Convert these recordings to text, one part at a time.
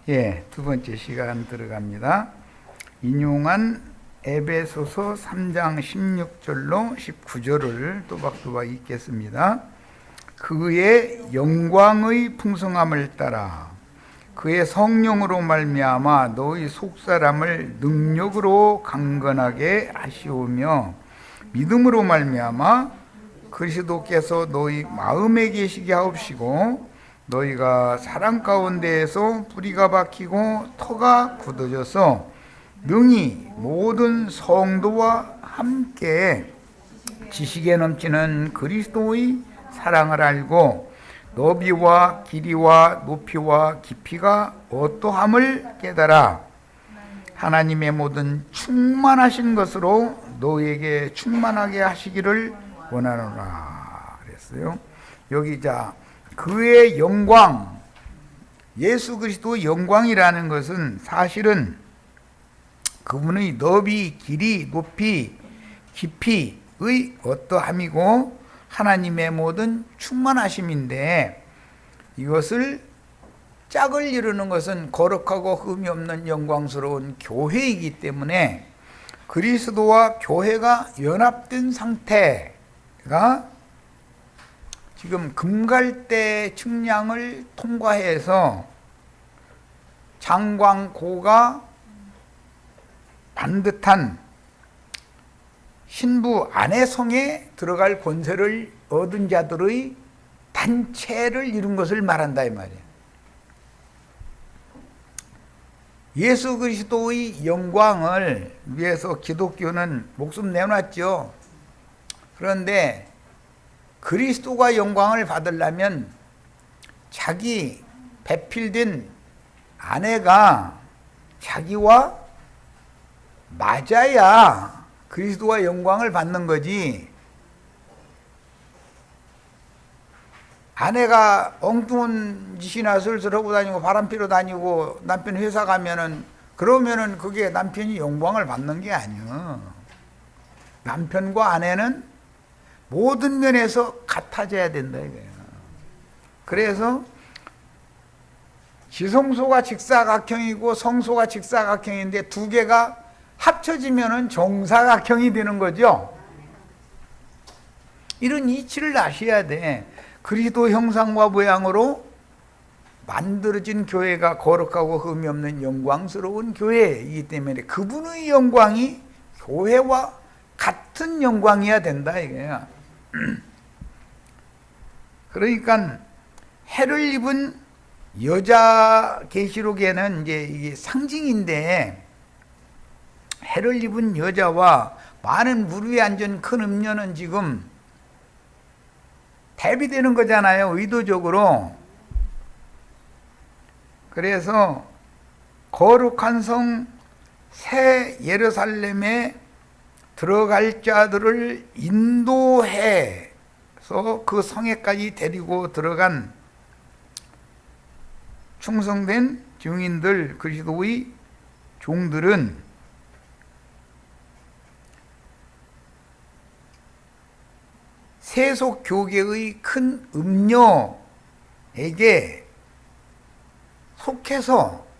예, 두 번째 시간 들어갑니다. 인용한 에베소서 3장 16절로 19절을 또박또박 읽겠습니다. 그의 영광의 풍성함을 따라 그의 성령으로 말미암아 너희 속사람을 능력으로 강건하게 하시오며 믿음으로 말미암아 그리스도께서 너희 마음에 계시게 하옵시고 너희가 사랑 가운데에서 뿌리가 박히고 터가 굳어져서 능히 모든 성도와 함께 지식에 넘치는 그리스도의 사랑을 알고 너비와 길이와 높이와 깊이가 어떠함을 깨달아 하나님의 모든 충만하신 것으로 너희에게 충만하게 하시기를 원하노라 그랬어요. 여기 그의 영광, 예수 그리스도의 영광이라는 것은 사실은 그분의 너비, 길이, 높이, 깊이의 어떠함이고 하나님의 모든 충만하심인데, 이것을 짝을 이루는 것은 거룩하고 흠이 없는 영광스러운 교회이기 때문에 그리스도와 교회가 연합된 상태가 지금 금갈대 측량을 통과해서 장광고가 반듯한 신부 아내 성에 들어갈 권세를 얻은 자들의 단체를 이룬 것을 말한다 이 말이에요. 예수 그리스도의 영광을 위해서 기독교는 목숨 내놨죠. 그런데 그리스도가 영광을 받으려면 자기 배필된 아내가 자기와 맞아야 그리스도가 영광을 받는 거지. 아내가 엉뚱한 짓이나 슬슬 하고 다니고 바람피러 다니고 남편 회사 가면은 그러면은 그게 남편이 영광을 받는 게 아니야. 남편과 아내는 모든 면에서 같아져야 된다 이거예요. 그래서 지성소가 직사각형이고 성소가 직사각형인데 두 개가 합쳐지면은 정사각형이 되는 거죠. 이런 이치를 아셔야 돼. 그리스도 형상과 모양으로 만들어진 교회가 거룩하고 흠이 없는 영광스러운 교회이기 때문에 그분의 영광이 교회와 같은 영광이어야 된다 이거야. 그러니까 해를 입은 여자 계시록에는 이제 이게 상징인데, 해를 입은 여자와 많은 물 위에 앉은 큰 음녀는 지금 대비되는 거잖아요, 의도적으로. 그래서 거룩한 성 새 예루살렘에 들어갈 자들을 인도해서 그 성에까지 데리고 들어간 충성된 증인들, 그리스도의 종들은 세속 교계의 큰 음녀에게 속해서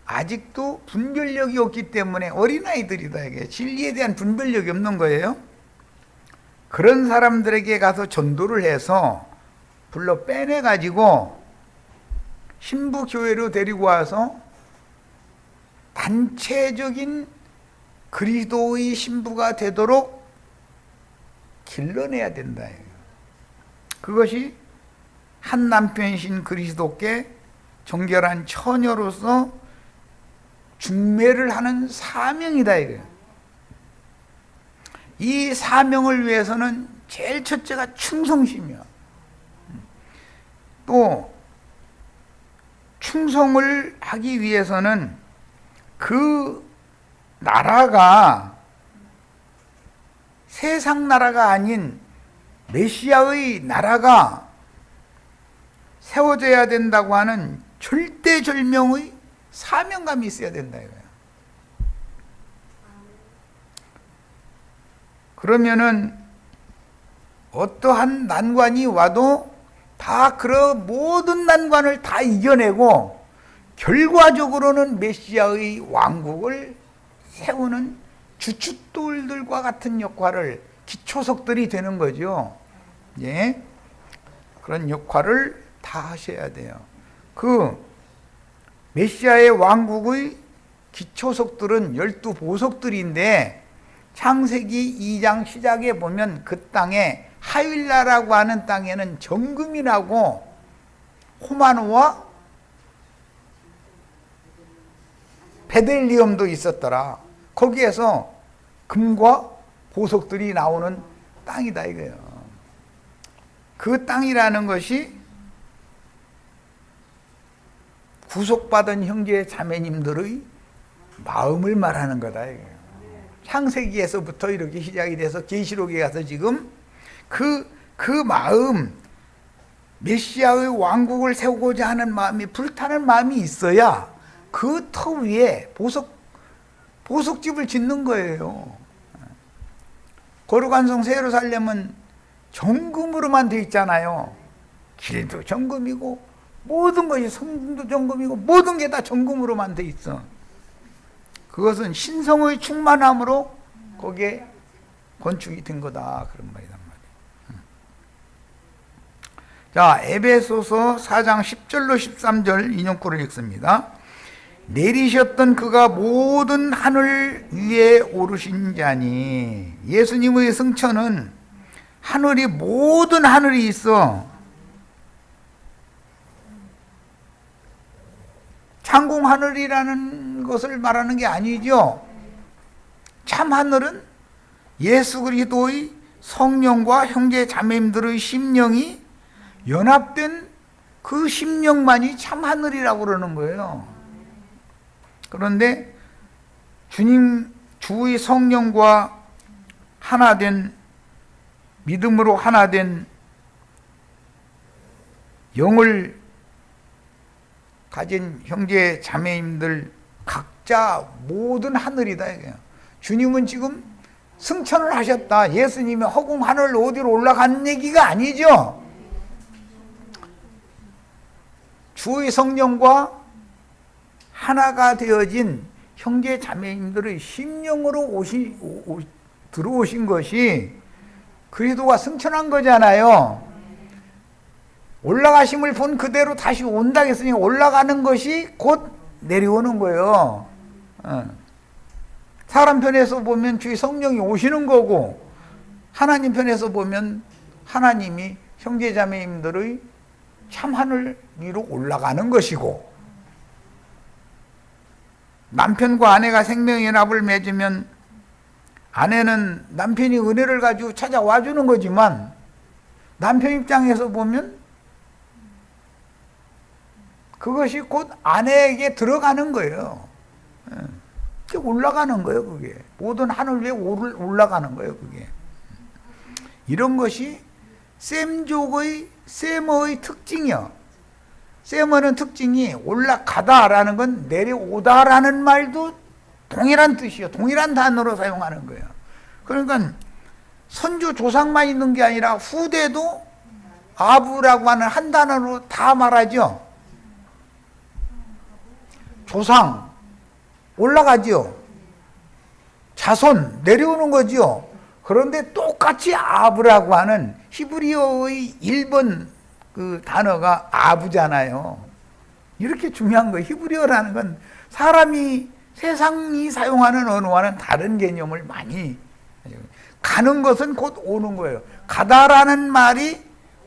아직도 분별력이 없기 때문에 어린아이들이다 이게 진리에 대한 분별력이 없는 거예요. 그런 사람들에게 가서 전도를 해서 불러 빼내 가지고 신부 교회로 데리고 와서 단체적인 그리스도의 신부가 되도록 길러내야 된다. 그것이 한 남편이신 그리스도께 정결한 처녀로서 중매를 하는 사명이다 이거예요. 이 사명을 위해서는 제일 첫째가 충성심이야. 또 충성을 하기 위해서는 그 나라가 세상 나라가 아닌 메시아의 나라가 세워져야 된다고 하는 절대절명의 사명감이 있어야 된다 이거예요. 그러면은 어떠한 난관이 와도 다 그런 모든 난관을 다 이겨내고 결과적으로는 메시아의 왕국을 세우는 주춧돌들과 같은 역할을, 기초석들이 되는 거죠. 예. 그런 역할을 다 하셔야 돼요. 그 메시아의 왕국의 기초석들은 12보석들인데 창세기 2장 시작에 보면 그 땅에 하윌라라고 하는 땅에는 정금이라고 호마노와 베델리엄도 있었더라. 거기에서 금과 보석들이 나오는 땅이다 이거예요. 그 땅이라는 것이 구속받은 형제 자매님들의 마음을 말하는 거다 이거예요. 창세기에서부터 이렇게 시작이 돼서 계시록에 가서 지금 그 마음, 메시아의 왕국을 세우고자 하는 마음이, 불타는 마음이 있어야 그 터 위에 보석집을 짓는 거예요. 거룩한 성 새 예루살렘은 정금으로만 돼 있잖아요. 길도 정금이고 모든 것이, 성도 정금이고 모든 게 다 정금으로만 돼 있어. 그것은 신성의 충만함으로 거기에 건축이 된 거다, 그런 말이란 말이에요. 자, 에베소서 4장 10절로 13절 인용구를 읽습니다. 내리셨던 그가 모든 하늘 위에 오르신 자니. 예수님의 승천은 하늘이, 모든 하늘이 있어. 창공 하늘이라는 것을 말하는 게 아니죠. 참 하늘은 예수 그리스도의 성령과 형제 자매님들의 심령이 연합된 그 심령만이 참 하늘이라고 그러는 거예요. 그런데 주님, 주의 성령과 하나된, 믿음으로 하나된 영을 가진 형제 자매님들 각자 모든 하늘이다 이거예요. 주님은 지금 승천을 하셨다. 예수님이 허공 하늘 어디로 올라간 얘기가 아니죠. 주의 성령과 하나가 되어진 형제 자매님들의 심령으로 들어오신 것이 그리스도가 승천한 거잖아요. 올라가심을 본 그대로 다시 온다 했으니 올라가는 것이 곧 내려오는 거예요. 사람 편에서 보면 주의 성령이 오시는 거고, 하나님 편에서 보면 하나님이 형제자매님들의 참 하늘 위로 올라가는 것이고, 남편과 아내가 생명연합을 맺으면 아내는 남편이 은혜를 가지고 찾아와 주는 거지만 남편 입장에서 보면 그것이 곧 아내에게 들어가는 거예요. 올라가는 거예요, 그게. 모든 하늘 위에 올라가는 거예요, 그게. 이런 것이 셈족의, 세머의 특징이요. 세머는 특징이 올라가다라는 건 내려오다라는 말도 동일한 뜻이요. 동일한 단어로 사용하는 거예요. 그러니까 선조 조상만 있는 게 아니라 후대도 아부라고 하는 한 단어로 다 말하죠. 조상 올라가죠. 자손 내려오는 거죠. 그런데 똑같이 아부라고 하는 히브리어의 1번 그 단어가 아부잖아요. 이렇게 중요한 거예요. 히브리어라는 건 사람이, 세상이 사용하는 언어와는 다른 개념을 많이, 가는 것은 곧 오는 거예요. 가다라는 말이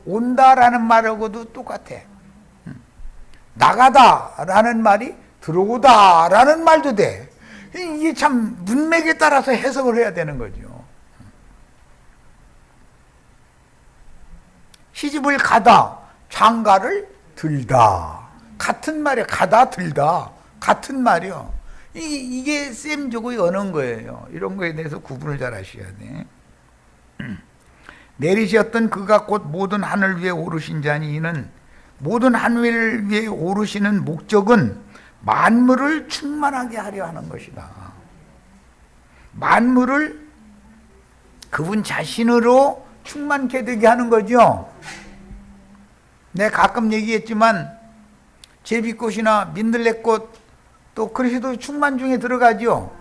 온다라는 말하고도 똑같아. 나가다라는 말이 들어오다라는 말도 돼. 이게 참 문맥에 따라서 해석을 해야 되는 거죠. 시집을 가다, 장가를 들다. 같은 말이야. 가다, 들다. 같은 말이요. 이게 셈족의 언어인 거예요. 이런 거에 대해서 구분을 잘 하셔야 돼. 내리셨던 그가 곧 모든 하늘 위에 오르신 자니. 이는 모든 하늘 위에 오르시는 목적은 만물을 충만하게 하려 하는 것이다. 만물을 그분 자신으로 충만케 되게 하는 거죠. 내가 가끔 얘기했지만 제비꽃이나 민들레꽃 또 그리스도의 충만 중에 들어가죠.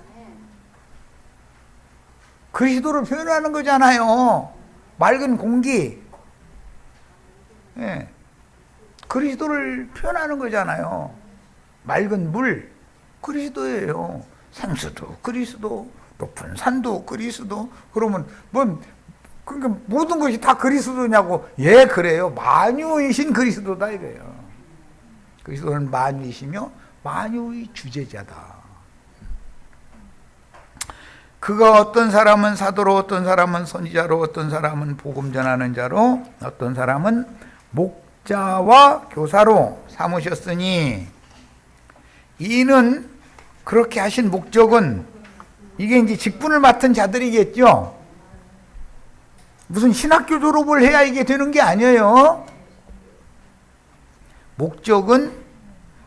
그리스도를 표현하는 거잖아요. 맑은 공기. 예. 그리스도를 표현하는 거잖아요. 맑은 물. 그리스도예요. 생수도 그리스도, 높은 산도 그리스도. 그러면 그러니까 모든 것이 다 그리스도냐고. 예, 그래요. 만유이신 그리스도다 이거예요. 그리스도는 만유이시며 만유의 주제자다. 그가 어떤 사람은 사도로, 어떤 사람은 선지자로, 어떤 사람은 복음 전하는 자로, 어떤 사람은 목자와 교사로 삼으셨으니, 이는 그렇게 하신 목적은 이게 이제 직분을 맡은 자들이겠죠. 무슨 신학교 졸업을 해야 이게 되는 게 아니에요. 목적은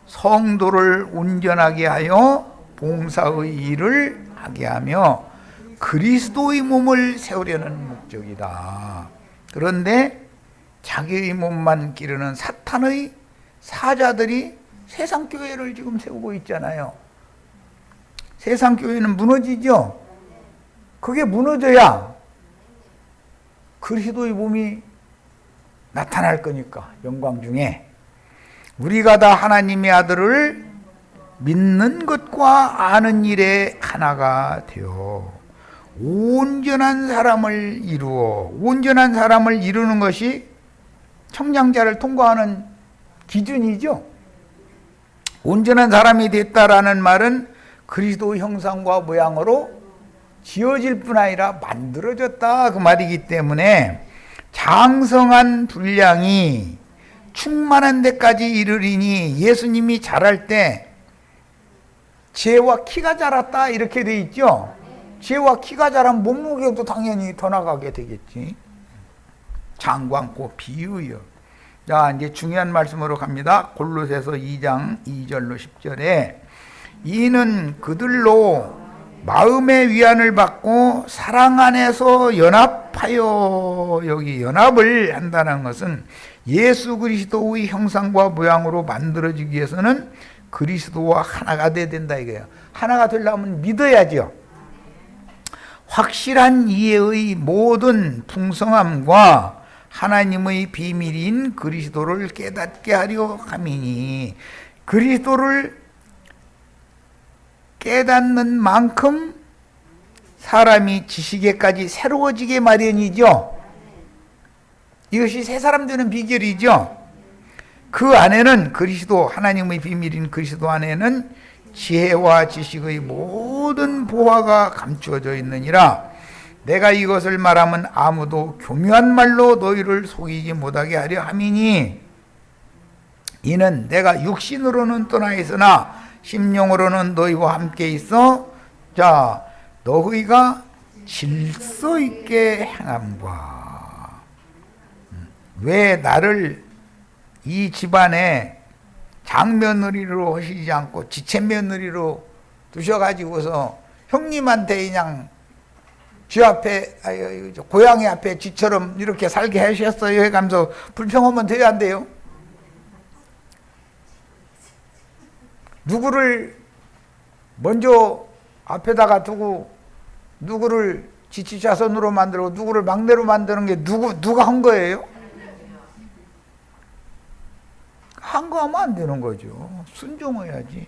성도를 온전하게 하여 봉사의 일을 하게 하며 그리스도의 몸을 세우려는 목적이다. 그런데 자기의 몸만 기르는 사탄의 사자들이 세상 교회를 지금 세우고 있잖아요. 세상 교회는 무너지죠. 그게 무너져야 그리스도의 몸이 나타날 거니까, 영광 중에. 우리가 다 하나님의 아들을 믿는 것과 아는 일에 하나가 되어 온전한 사람을 이루어, 온전한 사람을 이루는 것이 청량자를 통과하는 기준이죠. 온전한 사람이 됐다라는 말은 그리스도 형상과 모양으로 지어질 뿐 아니라 만들어졌다 그 말이기 때문에 장성한 분량이 충만한 데까지 이르리니, 예수님이 자랄 때 지혜와 키가 자랐다 이렇게 돼 있죠. 지혜와 키가 자라면 몸무게도 당연히 더 나가게 되겠지. 장광고 비유요. 자, 이제 중요한 말씀으로 갑니다. 골로새서 2장 2절로 10절에 이는 그들로 마음의 위안을 받고 사랑 안에서 연합하여, 여기 연합을 한다는 것은 예수 그리스도의 형상과 모양으로 만들어지기 위해서는 그리스도와 하나가 돼야 된다 이거예요. 하나가 되려면 믿어야죠. 확실한 이해의 모든 풍성함과 하나님의 비밀인 그리스도를 깨닫게 하려 함이니, 그리스도를 깨닫는 만큼 사람이 지식에까지 새로워지게 마련이죠. 이것이 새 사람 되는 비결이죠. 그 안에는 그리스도, 하나님의 비밀인 그리스도 안에는 지혜와 지식의 모든 보화가 감추어져 있느니라. 내가 이것을 말하면 아무도 교묘한 말로 너희를 속이지 못하게 하려 함이니, 이는 내가 육신으로는 떠나 있으나 심령으로는 너희와 함께 있어. 자, 너희가 질서 있게 행함과. 왜 나를 이 집안에 장며느리로 하시지 않고 지체며느리로 두셔가지고서 형님한테 그냥 쥐 앞에, 고양이 앞에 쥐처럼 이렇게 살게 하셨어요 해가면서 불평하면 돼야 안 돼요? 누구를 먼저 앞에다가 두고 누구를 지치자손으로 만들고 누구를 막내로 만드는 게 누가 한 거예요? 한 거 하면 안 되는 거죠. 순종해야지.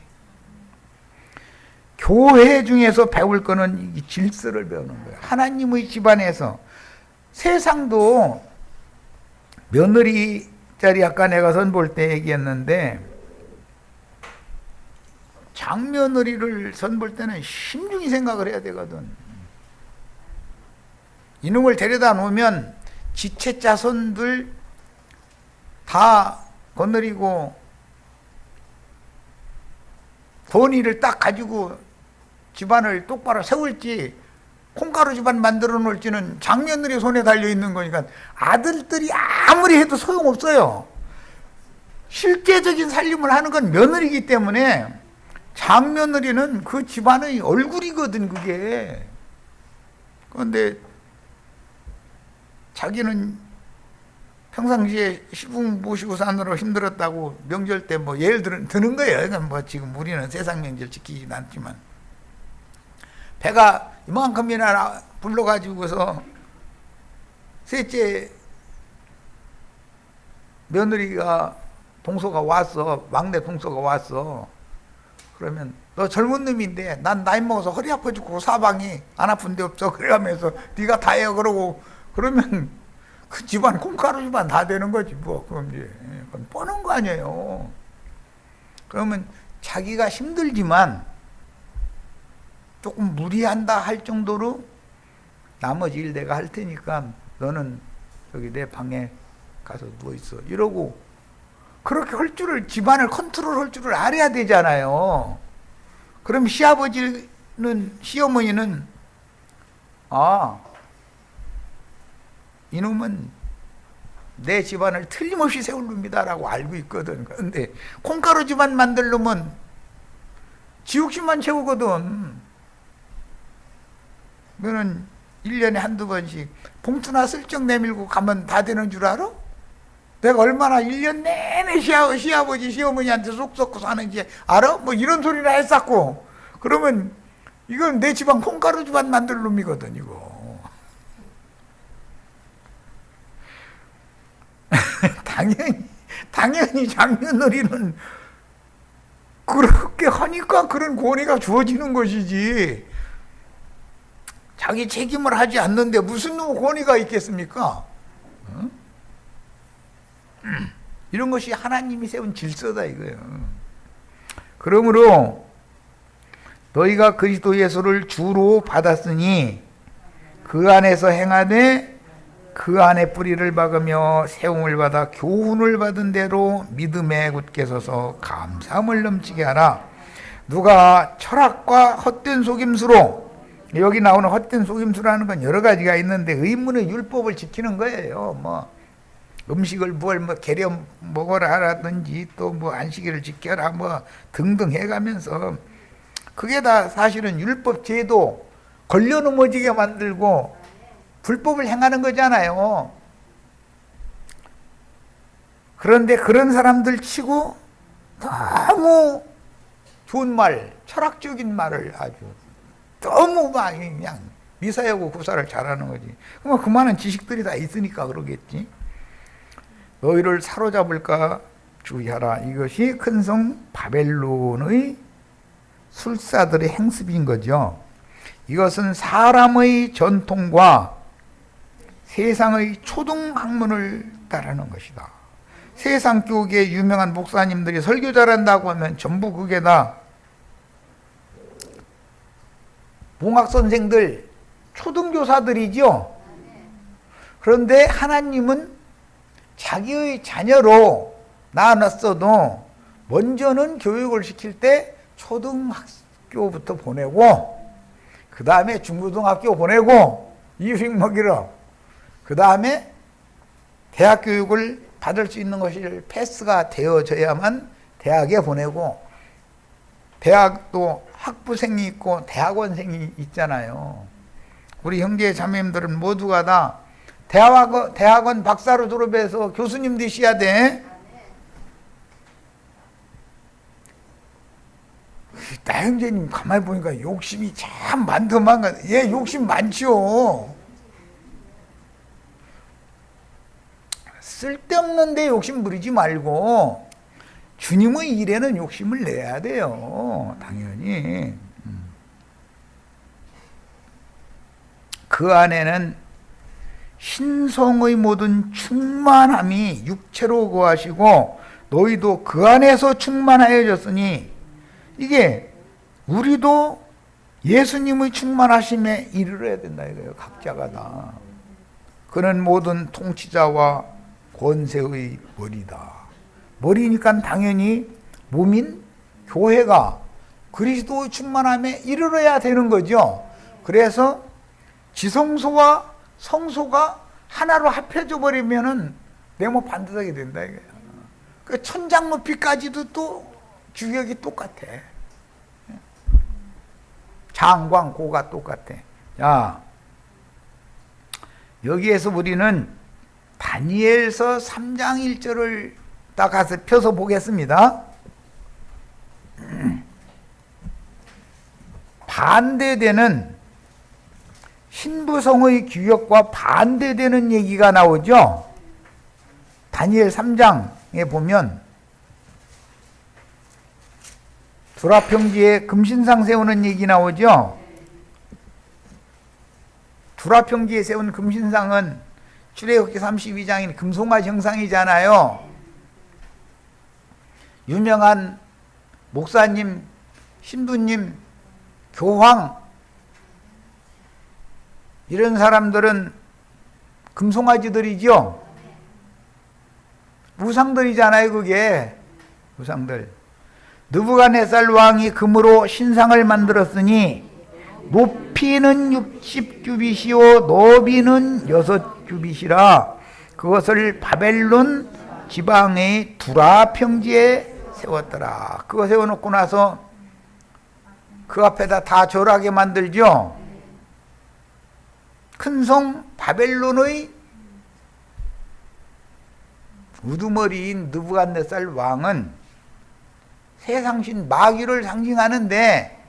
교회 중에서 배울 거는 이 질서를 배우는 거예요. 하나님의 집안에서. 세상도 며느리 자리 아까 내가 선볼 때 얘기했는데, 장며느리를 선볼 때는 심중히 생각을 해야 되거든. 이놈을 데려다 놓으면 지체 자손들 다 거느리고 돈이를 딱 가지고 집안을 똑바로 세울지 콩가루 집안 만들어 놓을지는 장며느리 손에 달려 있는 거니까 아들들이 아무리 해도 소용없어요. 실제적인 살림을 하는 건 며느리이기 때문에 장며느리는 그 집안의 얼굴이거든 그게. 그런데 자기는 평상시에 시부모 모시고 사느라 힘들었다고 명절 때 뭐 예를 드는 거예요. 뭐 지금 우리는 세상 명절 지키진 않지만 배가 이만큼이나 불러가지고서 셋째 며느리가 동서가 왔어. 막내 동서가 왔어. 그러면 너 젊은 놈인데 난 나이 먹어서 허리 아파 죽고 사방이 안 아픈 데 없어. 그래가면서 네가 다 해. 그러고 그러면 그 집안 콩가루 집안 다 되는 거지 뭐. 그럼 이제 그건 뻔한 거 아니에요. 그러면 자기가 힘들지만 조금 무리한다 할 정도로 나머지 일 내가 할 테니까 너는 여기 내 방에 가서 누워있어 이러고 그렇게 할 줄을 집안을 컨트롤 할 줄을 알아야 되잖아요. 그럼 시아버지는 시어머니는 아 이놈은 내 집안을 틀림없이 세울 놈이다라고 알고 있거든. 그런데 콩가루 집안 만들 놈은 지옥심만 채우거든. 너는 1년에 한두 번씩 봉투나 슬쩍 내밀고 가면 다 되는 줄 알아? 내가 얼마나 1년 내내 시아버지 시어머니한테 속 썩고 사는지 알아? 뭐 이런 소리나 했었고. 그러면 이건 내 집안 콩가루 집안 만들 놈이거든 이거. 당연히 장녀놀이는 그렇게 하니까 그런 권위가 주어지는 것이지. 자기 책임을 하지 않는데 무슨 권위가 있겠습니까? 어? 이런 것이 하나님이 세운 질서다 이거예요. 그러므로 너희가 그리스도 예수를 주로 받았으니 그 안에서 행하되 그 안에 뿌리를 박으며 세움을 받아 교훈을 받은 대로 믿음에 굳게 서서 감사함을 넘치게 하라. 누가 철학과 헛된 속임수로, 여기 나오는 헛된 속임수라는 건 여러 가지가 있는데 의문의 율법을 지키는 거예요. 뭐 음식을 뭘 뭐 개려 먹어라 라든지 또 뭐 안식일을 지켜라 뭐 등등 해가면서 그게 다 사실은 율법 제도 걸려 넘어지게 만들고 불법을 행하는 거잖아요. 그런데 그런 사람들 치고 너무 좋은 말, 철학적인 말을 아주 너무 막 그냥 미사여구 구사를 잘하는 거지. 그럼 그 많은 지식들이 다 있으니까 그러겠지. 너희를 사로잡을까 주의하라. 이것이 큰 성 바벨론의 술사들의 행습인 거죠. 이것은 사람의 전통과 세상의 초등학문을 따르는 것이다. 세상 교계 유명한 목사님들이 설교 잘한다고 하면 전부 그게 다 봉학 선생들, 초등교사들이죠. 그런데 하나님은 자기의 자녀로 낳아놨어도 먼저는 교육을 시킬 때 초등학교부터 보내고 그 다음에 중고등학교 보내고 이유식 먹이러 그 다음에 대학 교육을 받을 수 있는 것이 패스가 되어져야만 대학에 보내고, 대학도 학부생이 있고 대학원생이 있잖아요. 우리 형제 자매님들은 모두가 다 대학원 박사로 졸업해서 교수님 되셔야 돼. 나 형제님 가만히 보니까 욕심이 참 많더만. 얘 욕심 많죠. 쓸데없는 데 욕심 부리지 말고 주님의 일에는 욕심을 내야 돼요. 당연히. 그 안에는 신성의 모든 충만함이 육체로 거하시고 너희도 그 안에서 충만하여졌으니, 이게 우리도 예수님의 충만하심에 이르러야 된다 이거예요. 각자가 다. 그는 모든 통치자와 권세의 머리다. 머리니까 당연히 몸인 교회가 그리스도의 충만함에 이르러야 되는 거죠. 그래서 지성소와 성소가 하나로 합해져 버리면은 내 몸 반듯하게 된다 이거예요. 그 천장 높이까지도 또 규격이 똑같아. 장광고가 똑같아. 자, 여기에서 우리는 다니엘서 3장 1절을 딱 가서 펴서 보겠습니다. 반대되는 신부성의 규격과 반대되는 얘기가 나오죠. 다니엘 3장에 보면 두라평지에 금신상 세우는 얘기 나오죠. 두라평지에 세운 금신상은 출애굽기 32장인 금송아지 형상이잖아요. 유명한 목사님, 신부님, 교황 이런 사람들은 금송아지들이죠. 우상들이잖아요. 그게 우상들. 느부갓네살 왕이 금으로 신상을 만들었으니 높이는 60규빗이요 너비는 6규빗이라 그것을 바벨론 지방의 두라 평지에 세웠더라. 그거 세워놓고 나서 그 앞에다 다 절하게 만들죠. 큰 성 바벨론의 우두머리인 느부갓네살 왕은 세상신 마귀를 상징하는데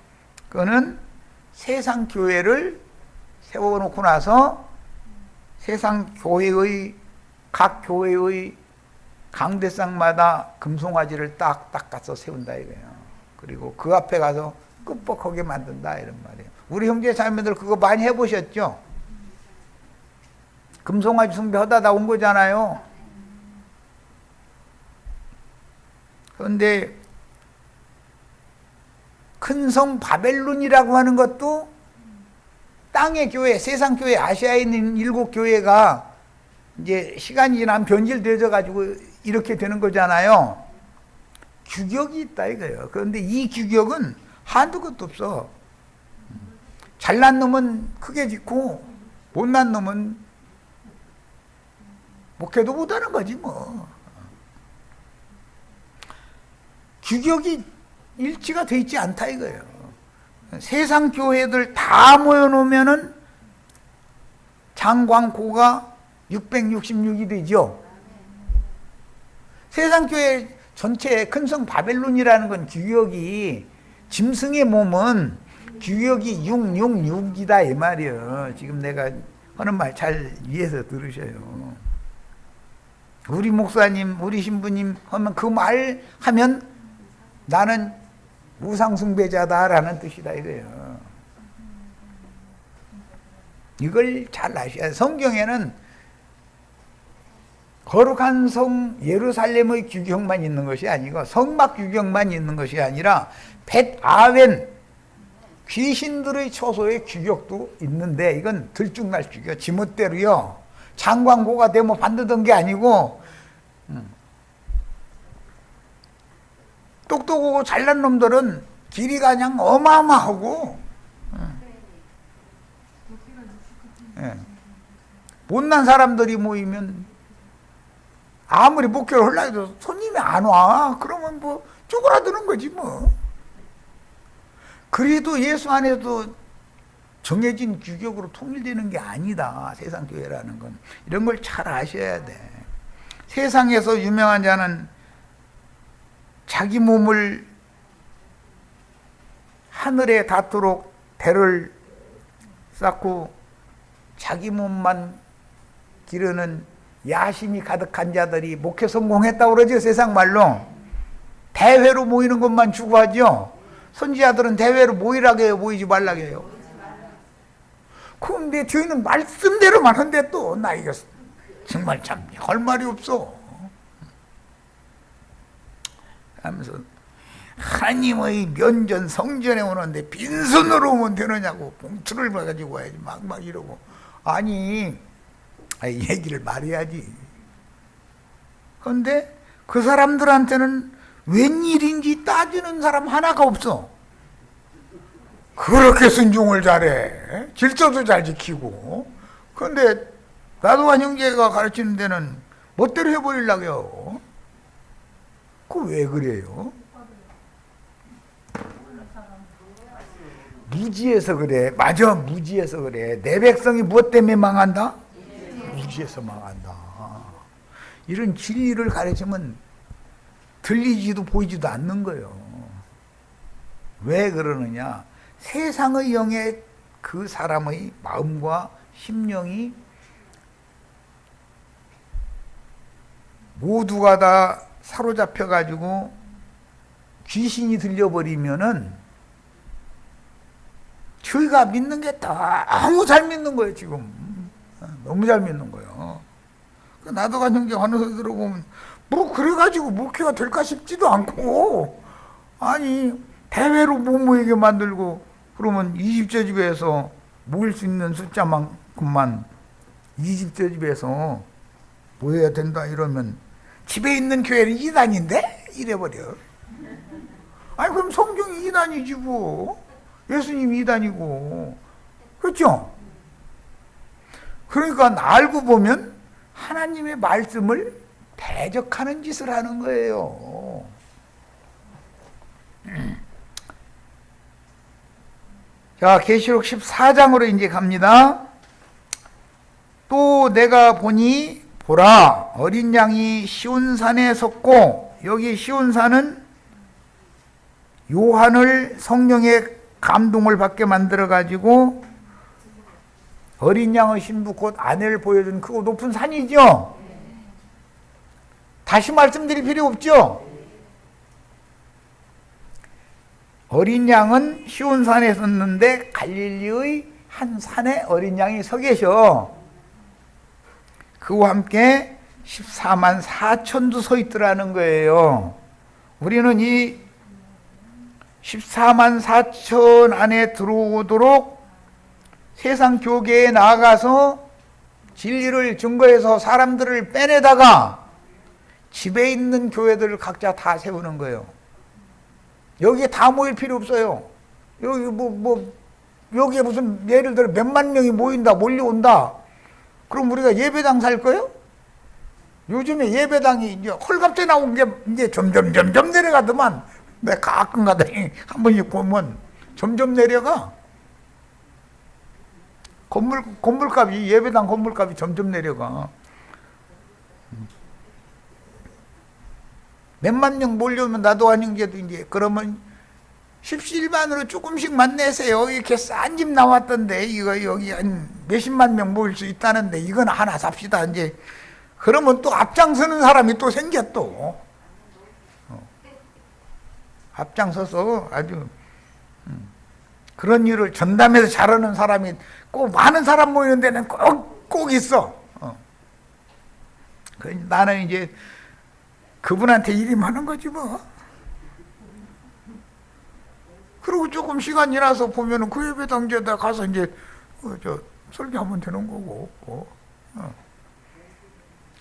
그거는 세상 교회를 세워놓고 나서 세상 교회의 각 교회의 강대상마다 금송아지를 딱 닦아서 세운다 이거예요. 그리고 그 앞에 가서 끄뻑하게 만든다 이런 말이에요. 우리 형제 자매들 그거 많이 해보셨죠? 금송아지 숭배하다 나온 거잖아요. 그런데 큰 성 바벨론이라고 하는 것도 땅의 교회, 세상 교회, 아시아에 있는 7교회가 이제 시간이 지나면 변질되어 가지고 이렇게 되는 거잖아요. 규격이 있다 이거예요. 그런데 이 규격은 한두 것도 없어. 잘난 놈은 크게 짓고 못난 놈은 목회도 못하는 거지 뭐. 규격이 일치가 돼 있지 않다 이거예요. 세상 교회들 다 모여놓으면은 장광고가 666이 되죠. 세상 교회 전체에 큰성 바벨론이라는 건 규격이 짐승의 몸은 규격이 666이다 이 말이에요. 지금 내가 하는 말 잘 이해해서 들으셔요. 우리 목사님, 우리 신부님 하면 그 말 하면 나는 우상숭배자다라는 뜻이다 이거예요. 이걸 잘 아셔야 돼요. 성경에는 거룩한 성 예루살렘의 규격만 있는 것이 아니고 성막 규격만 있는 것이 아니라 벳아웬 귀신들의 처소의 규격도 있는데 이건 들쭉날쭉이요. 지멋대로요. 장광고가 되면 반드던 게 아니고 똑똑하고 잘난 놈들은 길이가 그냥 어마어마하고 못난 사람들이 모이면 아무리 목회를 하려 해도 손님이 안 와. 그러면 뭐 쪼그라드는 거지 뭐. 그래도 예수 안에도 정해진 규격으로 통일되는 게 아니다. 세상 교회라는 건. 이런 걸 잘 아셔야 돼. 세상에서 유명한 자는 자기 몸을 하늘에 닿도록 배를 쌓고 자기 몸만 기르는 야심이 가득한 자들이 목회 성공했다고 그러죠. 세상 말로. 대회로 모이는 것만 추구하죠. 선지자들은 대회로 모이라고 해요, 모이지 말라고 해요. 그런데 저희는 말씀대로만 한데 또 나 이거 정말 참 할 말이 없어 하면서 하나님의 면전 성전에 오는데 빈손으로 오면 되느냐고 봉투를 가지고 와야지 막 이러고. 아니 얘기를 말해야지. 그런데 그 사람들한테는 웬일인지 따지는 사람 하나가 없어. 그렇게 순종을 잘해. 질서도 잘 지키고. 그런데 나도한 형제가 가르치는 데는 멋대로 해버리려고 해요. 그 왜 그래요? 무지해서 그래. 맞아, 무지해서 그래. 내 백성이 무엇 때문에 망한다? 무지해서 망한다. 이런 진리를 가르치면 들리지도 보이지도 않는 거예요. 왜 그러느냐? 세상의 영에 그 사람의 마음과 심령이 모두가 다 사로잡혀 가지고 귀신이 들려버리면은 저희가 믿는 게 너무 잘 믿는 거예요. 지금 너무 잘 믿는 거예요. 나도간 형제 하는 소리 들어보면 뭐 그래가지고 목회가 될까 싶지도 않고, 아니 대회로 못 모이게 만들고 그러면 20째 집에서 모일 수 있는 숫자만큼만 20째 집에서 모여야 된다 이러면 집에 있는 교회는 이단인데? 이래버려. 아니 그럼 성경이 이단이지 뭐. 예수님이 이단이고. 그렇죠? 그러니까 알고 보면 하나님의 말씀을 대적하는 짓을 하는 거예요. 자, 계시록 14장으로 이제 갑니다. 또 내가 보니 보라, 어린 양이 시온산에 섰고, 여기 시온산은 요한을 성령의 감동을 받게 만들어 가지고 어린 양의 신부 곧 아내를 보여준 크고 높은 산이죠. 다시 말씀드릴 필요 없죠. 어린 양은 시온산에 섰는데 갈릴리의 한 산에 어린 양이 서 계셔. 그와 함께 14만 4천도 서 있더라는 거예요. 우리는 이 14만 4천 안에 들어오도록 세상 교계에 나가서 진리를 증거해서 사람들을 빼내다가 집에 있는 교회들을 각자 다 세우는 거예요. 여기에 다 모일 필요 없어요. 여기 여기에 무슨 예를 들어 몇만 명이 몰려온다. 그럼 우리가 예배당 살 거예요? 요즘에 예배당이 이제 헐갑게 나온 게 이제 점점 내려가더만. 내가 가끔 가다니 한 번씩 보면 점점 내려가. 건물값이, 예배당 건물값이 점점 내려가. 몇만 명 몰려오면 나도 아닌게도 이제 그러면 십시일반으로 조금씩만 내세요. 이렇게 싼 집 나왔던데 이거 여기 한 몇십만 명 모일 수 있다는데 이건 하나 삽시다. 이제 그러면 또 앞장서는 사람이 또 생겨 또. 앞장서서 아주 그런 일을 전담해서 잘하는 사람이 꼭 많은 사람 모이는 데는 꼭 있어. 나는 이제 그분한테 일이 많은 거지 뭐. 그리고 조금 시간 지나서 보면은 그 예배당에다 가서 이제 설교하면 되는 거고.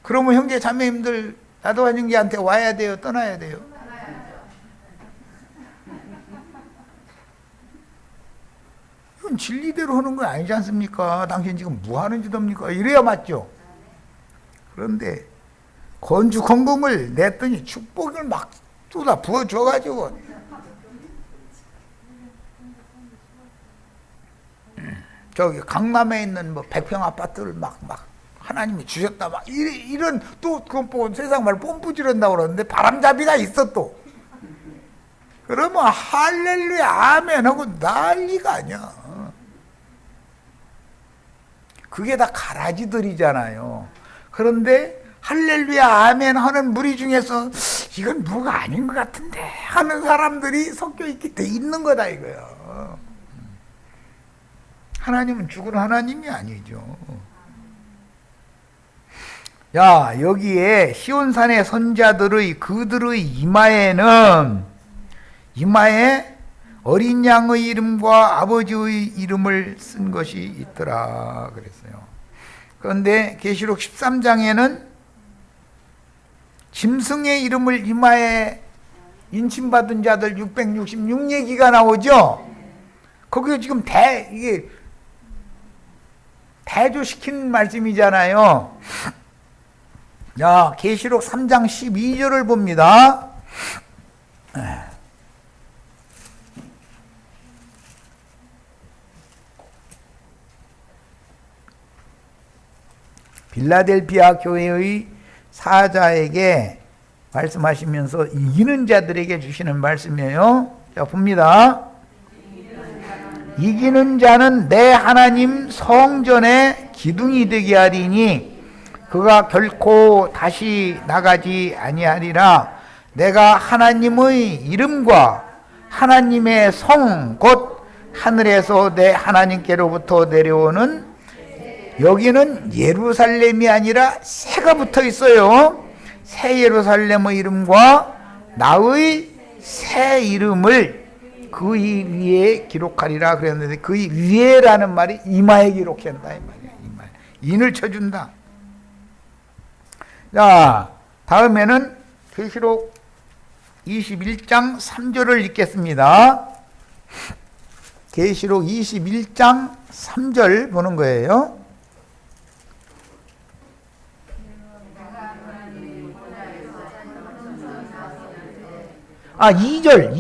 그러면 형제 자매님들 나도한 형제한테 와야 돼요, 떠나야 돼요? 이건 진리대로 하는 건 아니지 않습니까? 당신 지금 뭐 하는 짓입니까? 이래야 맞죠? 그런데 건주 건공을 냈더니 축복을 막 쏟아 부어줘가지고 저기 강남에 있는 뭐 100평 아파트를 막 하나님이 주셨다 막 이런 또 그건 뭐 세상 말 뽐뿌지른다고 그러는데 바람잡이가 있어 또. 그러면 할렐루야 아멘 하고 난리가 아니야. 그게 다 가라지들이잖아요. 그런데 할렐루야 아멘 하는 무리 중에서 이건 뭐가 아닌 것 같은데 하는 사람들이 섞여 있게 돼 있는 거다 이거예요. 하나님은 죽은 하나님이 아니죠. 야, 여기에 시온산의 선자들의 그들의 이마에 어린 양의 이름과 아버지의 이름을 쓴 것이 있더라 그랬어요. 그런데 계시록 13장에는 짐승의 이름을 이마에 인침받은 자들 666 얘기가 나오죠. 거기에 지금 이게 대조시킨 말씀이잖아요. 자, 계시록 3장 12절을 봅니다. 빌라델피아 교회의 사자에게 말씀하시면서 이기는 자들에게 주시는 말씀이에요. 자, 봅니다. 이기는 자는 내 하나님 성전에 기둥이 되게 하리니 그가 결코 다시 나가지 아니하리라. 내가 하나님의 이름과 하나님의 성 곧 하늘에서 내 하나님께로부터 내려오는, 여기는 예루살렘이 아니라 새가 붙어 있어요. 새 예루살렘의 이름과 나의 새 이름을 그 위에 기록하리라 그랬는데, 그 위에라는 말이 이마에 기록한다 이 말이야. 이마에 인을 쳐준다. 자, 다음에는 계시록 21장 3절을 읽겠습니다. 계시록 21장 3절 보는 거예요. 아, 2절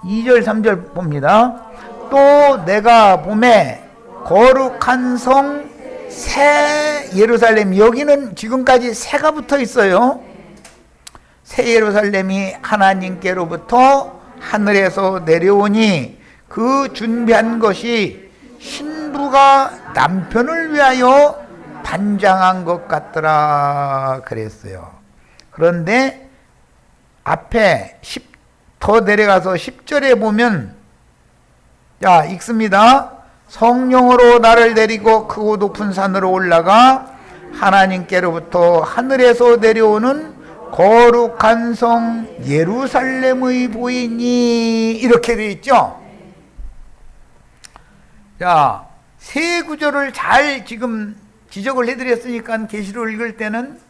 3절 봅니다. 또 내가 봄에 거룩한 성 새 예루살렘, 여기는 지금까지 새가 붙어 있어요. 새 예루살렘이 하나님께로부터 하늘에서 내려오니 그 준비한 것이 신부가 남편을 위하여 단장한 것 같더라 그랬어요. 그런데 앞에 더 내려가서 10절에 보면, 자, 읽습니다. 성령으로 나를 데리고 크고 높은 산으로 올라가 하나님께로부터 하늘에서 내려오는 거룩한 성 예루살렘의 보이니, 이렇게 되어 있죠. 자, 세 구절을 잘 지금 지적을 해드렸으니까 계시록 읽을 때는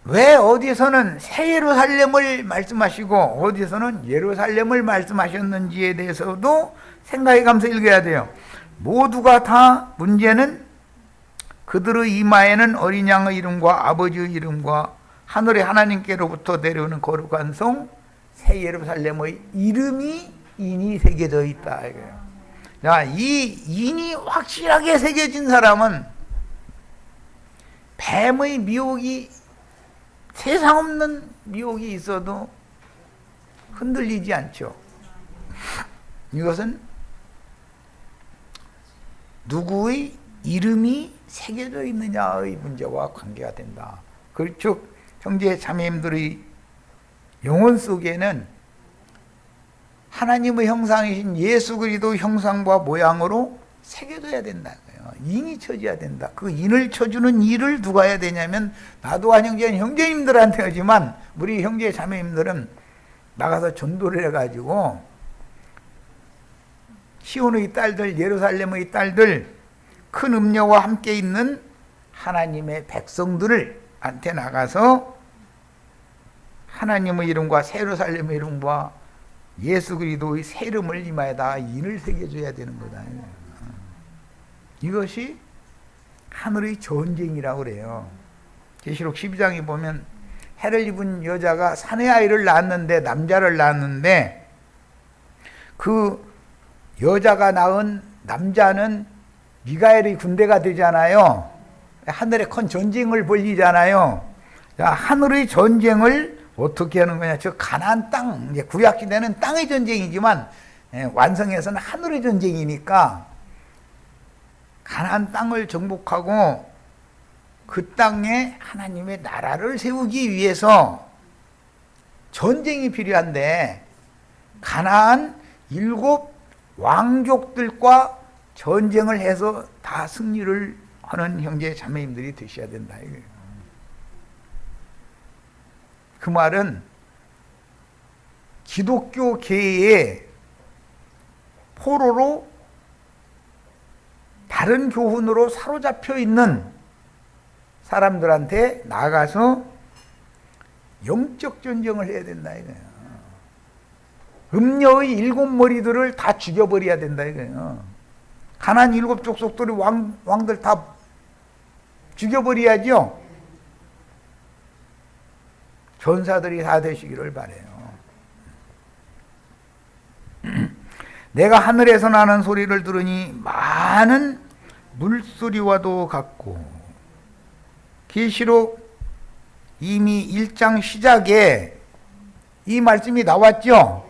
왜 어디서는 새 예루살렘을 말씀하시고 어디서는 예루살렘을 말씀하셨는지에 대해서도 생각해 가면서 읽어야 돼요. 모두가 다 문제는 그들의 이마에는 어린 양의 이름과 아버지의 이름과 하늘의 하나님께로부터 내려오는 거룩한 성 새 예루살렘의 이름이 인이 새겨져 있다 이거예요. 자, 이 인이 확실하게 새겨진 사람은 뱀의 미혹이, 세상 없는 미혹이 있어도 흔들리지 않죠. 이것은 누구의 이름이 새겨져 있느냐의 문제와 관계가 된다. 즉 형제 자매님들의 영혼 속에는 하나님의 형상이신 예수 그리스도 형상과 모양으로 새겨져야 된다. 인이 쳐져야 된다. 그 인을 쳐주는 일을 누가 해야 되냐면, 나도 한 형제님들한테 하지만 우리 형제 자매님들은 나가서 전도를 해가지고 시온의 딸들, 예루살렘의 딸들, 큰 음녀와 함께 있는 하나님의 백성들을 한테 나가서 하나님의 이름과 새 예루살렘의 이름과 예수 그리스도의 새 이름을 이마에다 인을 새겨줘야 되는 거다. 이것이 하늘의 전쟁이라고 그래요. 계시록 12장에 보면 해를 입은 여자가 사내 아이를 낳았는데, 남자를 낳았는데, 그 여자가 낳은 남자는 미가엘의 군대가 되잖아요. 하늘에 큰 전쟁을 벌이잖아요. 자, 하늘의 전쟁을 어떻게 하는 거냐? 저 가나안 땅, 이제 구약시대는 땅의 전쟁이지만 완성해서는 하늘의 전쟁이니까 가나안 땅을 정복하고 그 땅에 하나님의 나라를 세우기 위해서 전쟁이 필요한데, 가나안 7 왕족들과 전쟁을 해서 다 승리를 하는 형제 자매님들이 되셔야 된다 이거예요. 그 말은 기독교 계의 포로로 다른 교훈으로 사로잡혀 있는 사람들한테 나가서 영적 전쟁을 해야 된다 이거예요. 음녀의 7 머리들을 다 죽여버려야 된다 이거예요. 가나안 7 족속들의 왕들 다 죽여버려야죠. 전사들이 다 되시기를 바라요. 내가 하늘에서 나는 소리를 들으니 많은 물소리와도 같고, 계시록 이미 1장 시작에 이 말씀이 나왔죠.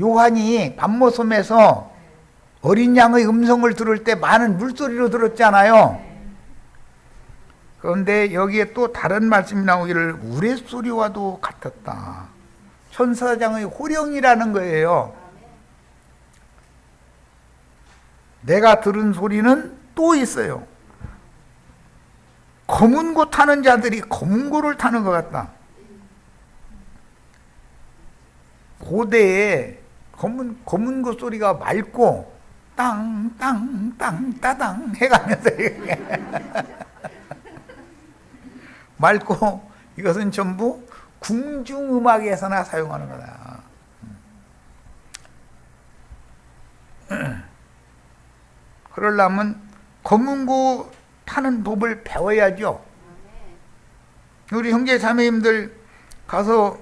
요한이 밤모섬에서 어린 양의 음성을 들을 때 많은 물소리로 들었잖아요. 그런데 여기에 또 다른 말씀이 나오기를 우레소리와도 같았다. 천사장의 호령이라는 거예요. 내가 들은 소리는 또 있어요. 검은 고 타는 자들이 검은 고를 타는 것 같다. 고대에 검은 고 소리가 맑고 땅땅땅 따당 해가면서 맑고, 이것은 전부 궁중음악에서나 사용하는 거다. 그러려면 검은 고 타는 법을 배워야죠. 우리 형제 자매님들 가서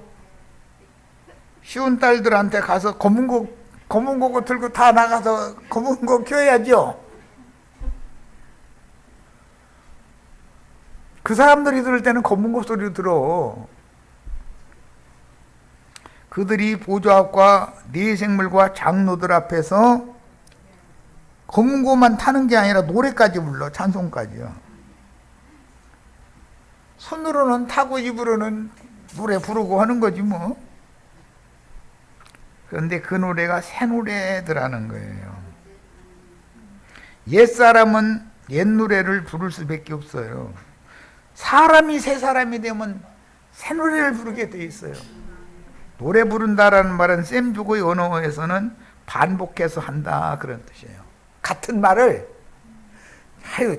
쉬운 딸들한테 가서 검은 고 들고 다 나가서 검은 고 켜야죠. 그 사람들이 들을 때는 검은 고 소리를 들어. 그들이 보좌 앞과 네 생물과 장로들 앞에서 검은 고만 타는 게 아니라 노래까지 불러. 찬송까지요. 손으로는 타고 입으로는 노래 부르고 하는 거지 뭐. 그런데 그 노래가 새 노래더라는 거예요. 옛사람은 옛 노래를 부를 수밖에 없어요. 사람이 새 사람이 되면 새 노래를 부르게 돼 있어요. 노래 부른다라는 말은 셈족의 언어에서는 반복해서 한다 그런 뜻이에요. 같은 말을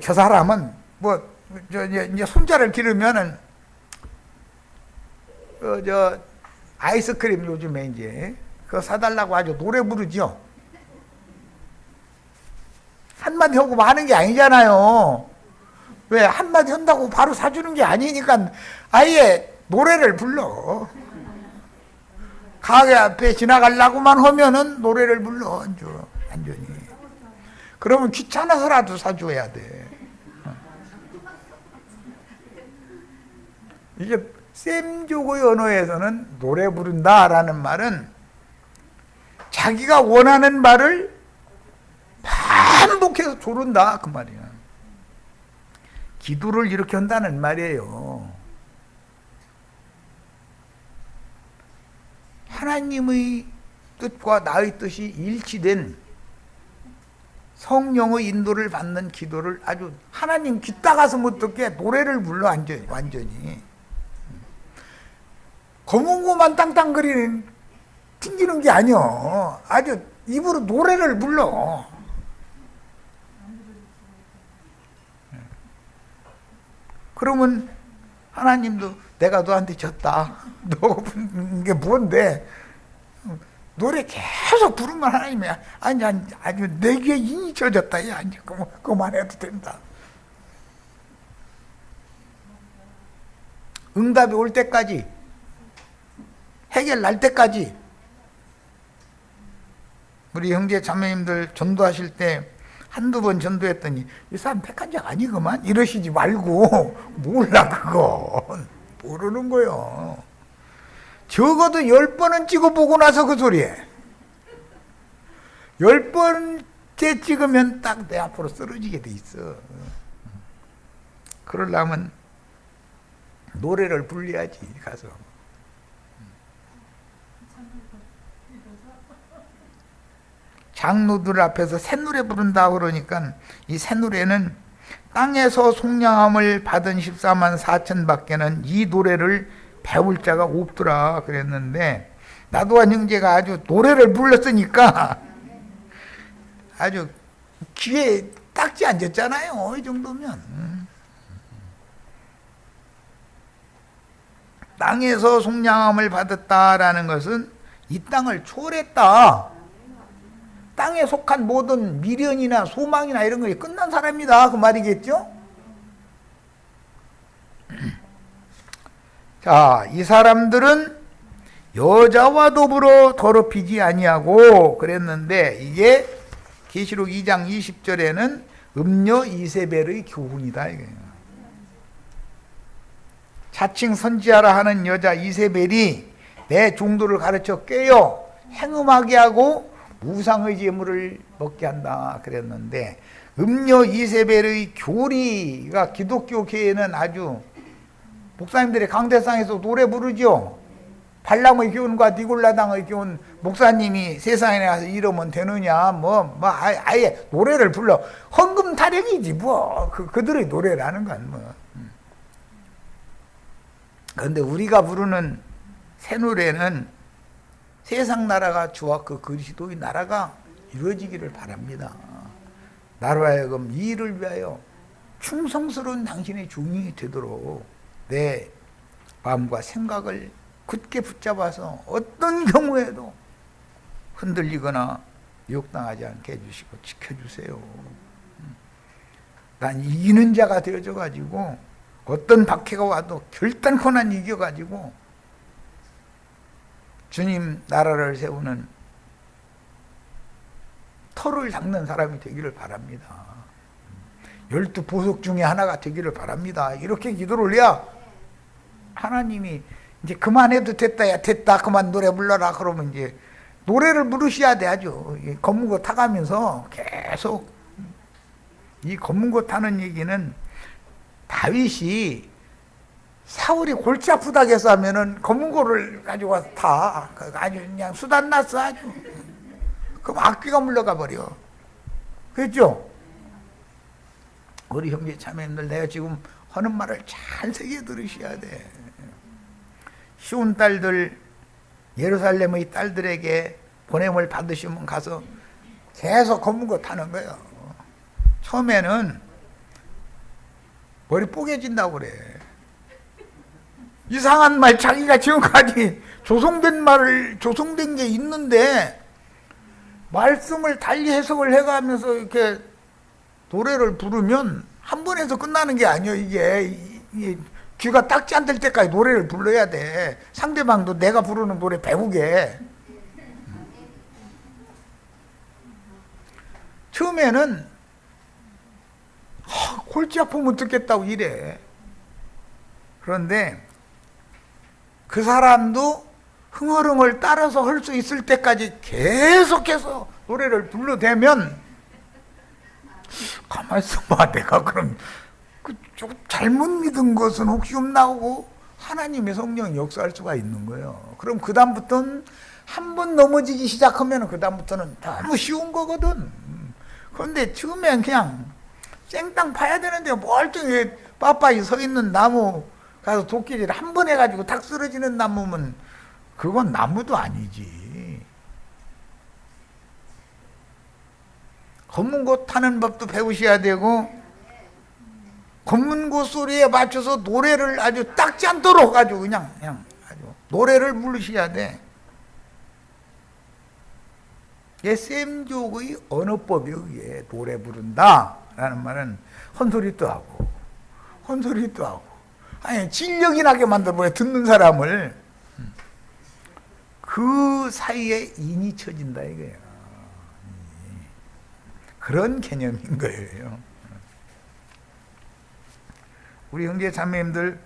저 사람은 이제 손자를 기르면은 아이스크림 요즘에 이제 그거 사달라고 아주 노래 부르죠. 한마디 하고 하는 게 아니잖아요. 왜 한마디 한다고 바로 사주는 게 아니니까 아예 노래를 불러. 가게 앞에 지나가려고만 하면은 노래를 불러. 완전히. 그러면 귀찮아서라도 사줘야 돼. 이게 셈족의 언어에서는 노래 부른다라는 말은 자기가 원하는 말을 반복해서 조른다 그 말이야. 기도를 이렇게 한다는 말이에요. 하나님의 뜻과 나의 뜻이 일치된 성령의 인도를 받는 기도를 아주 하나님 귀 따가서 못 듣게 노래를 불러 완전히. 검은 고만 땅땅거리는 튕기는 게 아니요. 아주 입으로 노래를 불러. 그러면 하나님도 내가 너한테 졌다. 너가 부르는 게 뭔데? 노래 계속 부르면 하나님이 아주 내 귀에 인이 젖었다. 야, 이제 그만해도 된다. 응답이 올 때까지, 해결 날 때까지. 우리 형제 자매님들 전도하실 때 한두 번 전도했더니 이 사람 택한 자 아니구만 이러시지 말고 몰라 그건 모르는 거요. 적어도 10번은 찍어보고 나서 그 소리에 10번째 찍으면 딱 내 앞으로 쓰러지게 돼 있어. 그러려면 노래를 불러야지 가서. 장로들 앞에서 새노래 부른다 그러니까 이 새노래는 땅에서 속량함을 받은 14만 4천 밖에는 이 노래를 배울 자가 없더라 그랬는데 나도한 형제가 아주 노래를 불렀으니까 아주 귀에 딱지 앉았잖아요. 이 정도면. 땅에서 속량함을 받았다라는 것은 이 땅을 초월했다. 땅에 속한 모든 미련이나 소망이나 이런 것이 끝난 사람이다 그 말이겠죠? 자, 이 사람들은 여자와 더불어 더럽히지 아니하고 그랬는데 이게 계시록 2장 20절에는 음녀 이세벨의 교훈이다 이거예요. 자칭 선지하라 하는 여자 이세벨이 내 종도를 가르쳐 깨어 행음하게 하고 우상의 제물을 먹게 한다 그랬는데, 음녀 이세벨의 교리가 기독교 계에는 아주, 목사님들이 강대상에서 노래 부르죠. 발람의 교훈과 니골라당의 교훈, 목사님이 세상에 나가서 이러면 되느냐, 아예 노래를 불러. 헌금 타령이지, 그들의 노래라는 건 뭐. 그런데 우리가 부르는 새 노래는 세상 나라가 주와 그 그리스도의 나라가 이루어지기를 바랍니다. 나로 하여금 이 일을 위하여 충성스러운 당신의 종이 되도록 내 마음과 생각을 굳게 붙잡아서 어떤 경우에도 흔들리거나 유혹당하지 않게 해주시고 지켜주세요. 난 이기는 자가 되어져 가지고 어떤 박해가 와도 결단코 난 이겨가지고 주님 나라를 세우는 터를 닦는 사람이 되기를 바랍니다. 12보석 중에 하나가 되기를 바랍니다. 이렇게 기도를 올려야 하나님이 이제 그만해도 됐다, 야 됐다, 그만 노래 불러라 그러면 이제 노래를 부르셔야 돼. 아주 검은고 타가면서 계속. 이 검은고 타는 얘기는 다윗이 사울이 골치 아프다고 해서 하면은 검은고를 가지고 와서 타. 아주 그냥 수단 났어, 아주. 그럼 악귀가 물러가 버려. 그랬죠? 우리 형제 자매님들, 내가 지금 하는 말을 잘 새겨 들으셔야 돼. 쉬운 딸들, 예루살렘의 딸들에게 보냄을 받으시면 가서 계속 검은고 타는 거예요. 처음에는 머리 뽀개진다고 그래. 이상한 말, 자기가 지금까지 조성된 게 있는데 말씀을 달리 해석을 해가면서 이렇게 노래를 부르면 한 번에서 끝나는 게 아니에요. 이게 귀가 딱지 안 될 때까지 노래를 불러야 돼. 상대방도 내가 부르는 노래 배우게. 처음에는 골치 아프면 듣겠다고 이래. 그런데 그 사람도 흥얼흥얼 따라서 할 수 있을 때까지 계속해서 노래를 불러대면, 가만히 있어봐, 내가 그럼 좀 잘못 믿은 것은 혹시 없나고 하나님의 성령이 역사할 수가 있는 거예요. 그럼 그 다음부터는 한 번 넘어지기 시작하면 그 다음부터는 너무 쉬운 거거든. 그런데 처음엔 그냥 생땅 파야 되는데 멀쩡히 빠빠이 서 있는 나무 가서 도끼질 한 번 해가지고 탁 쓰러지는 나무면 그건 나무도 아니지. 검은고 타는 법도 배우셔야 되고, 검은고 소리에 맞춰서 노래를 아주 딱지 않도록 아주 그냥 아주 노래를 부르셔야 돼. 이게 셈족의 언어법이 이게 노래 부른다라는 말은 헛소리도 하고 아니 진력이 나게 만들어버려. 듣는 사람을. 그 사이에 인이 쳐진다 이거예요. 그런 개념인 거예요. 우리 형제 자매님들,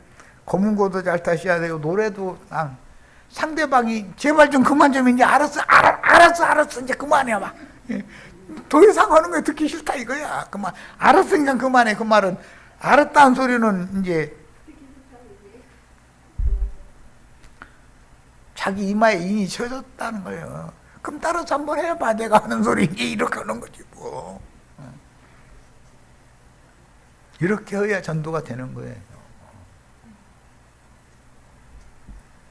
검은고도 잘 타셔야 되고, 노래도 상대방이 제발 좀 그만 좀, 이제 알았어 이제 그만해 봐. 더 이상 하는 거 듣기 싫다 이거야. 그만, 알았으니까 그만해. 그 말은 알았다는 소리는 이제 자기 이마에 인이 쳐졌다는 거예요. 그럼 따라서 한번 해봐. 내가 하는 소리 이제 이렇게 하는 거지 뭐. 이렇게 해야 전도가 되는 거예요.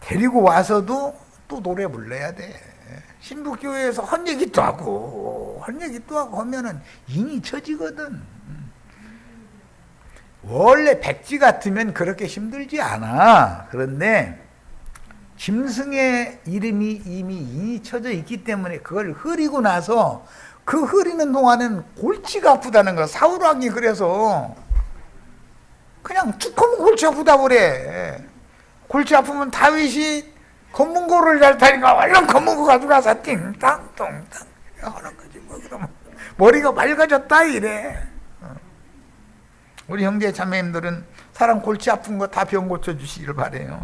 데리고 와서도 또 노래 불러야 돼. 신북교회에서 헛얘기도 하고 하면은 인이 쳐지거든. 원래 백지 같으면 그렇게 힘들지 않아. 그런데 짐승의 이름이 이미 인이 쳐져 있기 때문에 그걸 흐리고 나서 그 흐리는 동안은 골치가 아프다는 거야. 사울왕이 그래서 그냥 툭 하면 골치 아프다 그래. 골치 아프면 다윗이 검은고를 잘 타니까 얼른 검은고 가져가서 띵땅 똥땅 하는 거지 뭐. 그러면 머리가 맑아졌다 이래. 우리 형제 자매님들은 사람 골치 아픈 거 다 병 고쳐주시기를 바라요.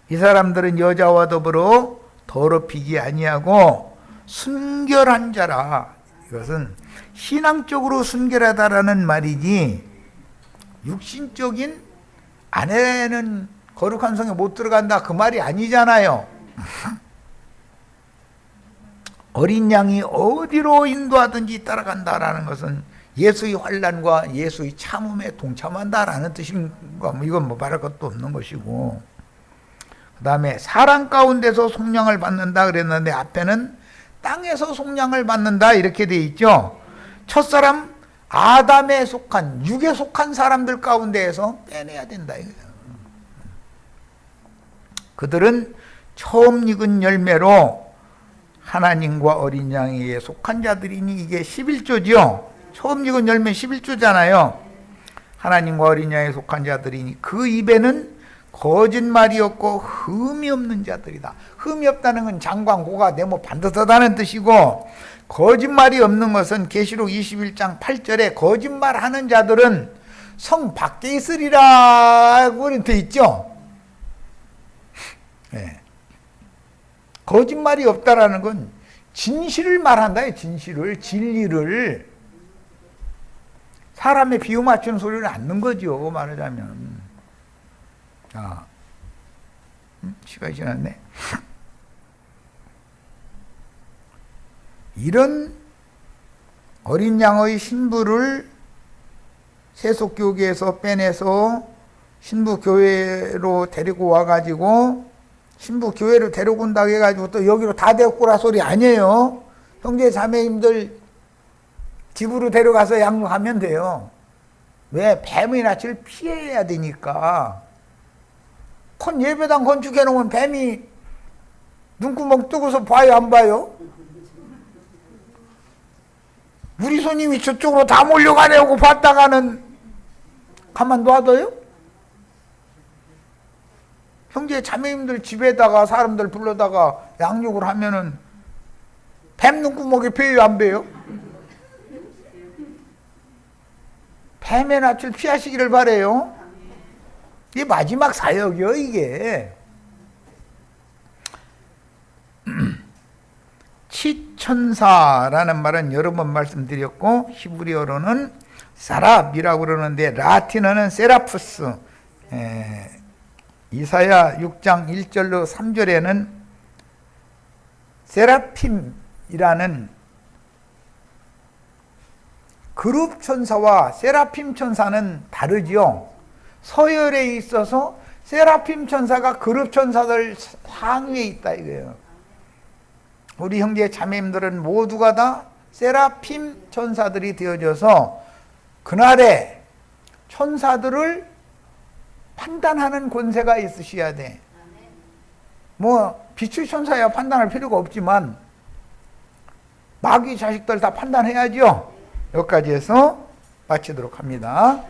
이 사람들은 여자와 더불어 더럽히지 아니하고 순결한 자라. 이것은 신앙적으로 순결하다라는 말이지 육신적인 아내는 거룩한 성에 못 들어간다 그 말이 아니잖아요. 어린 양이 어디로 인도하든지 따라간다라는 것은 예수의 환난과 예수의 참음에 동참한다라는 뜻인가, 이건 뭐 말할 것도 없는 것이고, 그 다음에 사랑 가운데서 속량을 받는다 그랬는데 앞에는 땅에서 속량을 받는다 이렇게 돼 있죠. 첫사람 아담에 속한, 육에 속한 사람들 가운데에서 빼내야 된다 이거예요. 그들은 처음 익은 열매로 하나님과 어린 양에게 속한 자들이니, 이게 11조죠. 처음 익은 열매 11조잖아요. 하나님과 어린 양에 속한 자들이니 그 입에는 거짓말이 없고 흠이 없는 자들이다. 흠이 없다는 건 장광고가 네모 반듯하다는 뜻이고, 거짓말이 없는 것은 계시록 21장 8절에 거짓말하는 자들은 성 밖에 있으리라고 돼 있죠. 네. 거짓말이 없다라는 건 진실을 말한다. 진실을, 진리를. 사람의 비유 맞추는 소리를 않는 거죠, 말하자면. 시간이 지났네. 이런 어린 양의 신부를 세속교계에서 빼내서 신부교회로 데리고 와가지고, 신부교회로 데리고 온다고 해가지고 또 여기로 다 데리고 오라 소리 아니에요. 형제 자매님들 집으로 데려가서 양육하면 돼요. 왜? 뱀의 낯을 피해야 되니까. 큰 예배당 건축해 놓으면 뱀이 눈구멍 뜨고서 봐요, 안 봐요? 우리 손님이 저쪽으로 다 몰려가려고 봤다가는 가만 놔둬요? 형제 자매님들 집에다가 사람들 불러다가 양육을 하면은 뱀 눈구멍에 베요, 안 베요? 뱀의 낯을 피하시기를 바래요. 이게 마지막 사역이요, 이게. 치천사라는 말은 여러 번 말씀드렸고, 히브리어로는 사랍이라고 그러는데 라틴어는 세라푸스. 이사야 6장 1절로 3절에는 세라핌이라는 그룹 천사와 세라핌 천사는 다르죠. 서열에 있어서 세라핌 천사가 그룹 천사들 상위에 있다 이거예요. 우리 형제 자매님들은 모두가 다 세라핌 천사들이 되어져서 그날에 천사들을 판단하는 권세가 있으셔야 돼. 뭐 빛의 천사야 판단할 필요가 없지만 마귀 자식들 다 판단해야죠. 여기까지 해서 마치도록 합니다.